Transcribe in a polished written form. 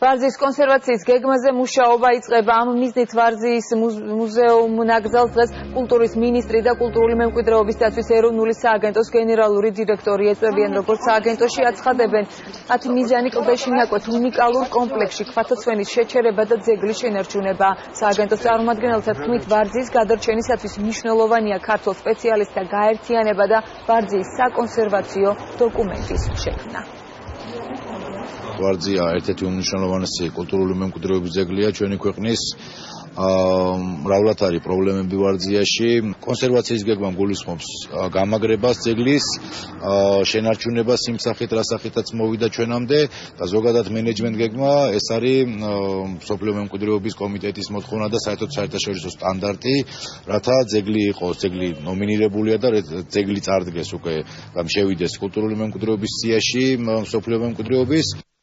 ვარძის კონსერვაციის გეგმაზე მუშაობა იწყება. ამ მიზნით ვარძის მუზეუმ ნაკრძალს დღეს კულტურის მინისტრი და კულტურული მემკვიდრეობის დაცვის ეროვნული სააგენტოს გენერალური დირექტორი ეწვევიან, როგორც სააგენტოში აცხადებენ. მათი მიზანი კლდეში ნაკვეთ უნიკალურ კომპლექსში ქვათოცვენის შეჩერება და ძეგლის შენარჩუნება. სააგენტოს წარმომადგენელთა თქმით, ვარძის გადარჩენისათვის მნიშვნელოვანია ქართველ სპეციალისტთა გაერთიანება და ვარძის საკონსერვაციო დოკუმენტის შექმნა. ვარძია ერთ-ერთი უმნიშვნელოვანესი კულტურული მემკვიდრეობის ძეგლია ჩვენი ქვეყნის. მრავლად არის პრობლემები ვარძიაში. კონსერვაციის გეგმამ გულისხმობს გამაგრებას ძეგლის, შენარჩუნებას იმ სახით, რა სახითაც მოვიდა ჩვენამდე და ზოგადად მენეჯმენტ გეგმა ეს არის მსოფლიო მემკვიდრეობის კომიტეტის მოთხოვნა და საერთოდ საერთაშორისო სტანდარტი, რათა ძეგლი იყოს, ძეგლი ნომინირებულია და ძეგლი წარდგეს უკვე, შევიდეს კულტურული მემკვიდრეობის სიაში მსოფლიო მემკვიდრეობის.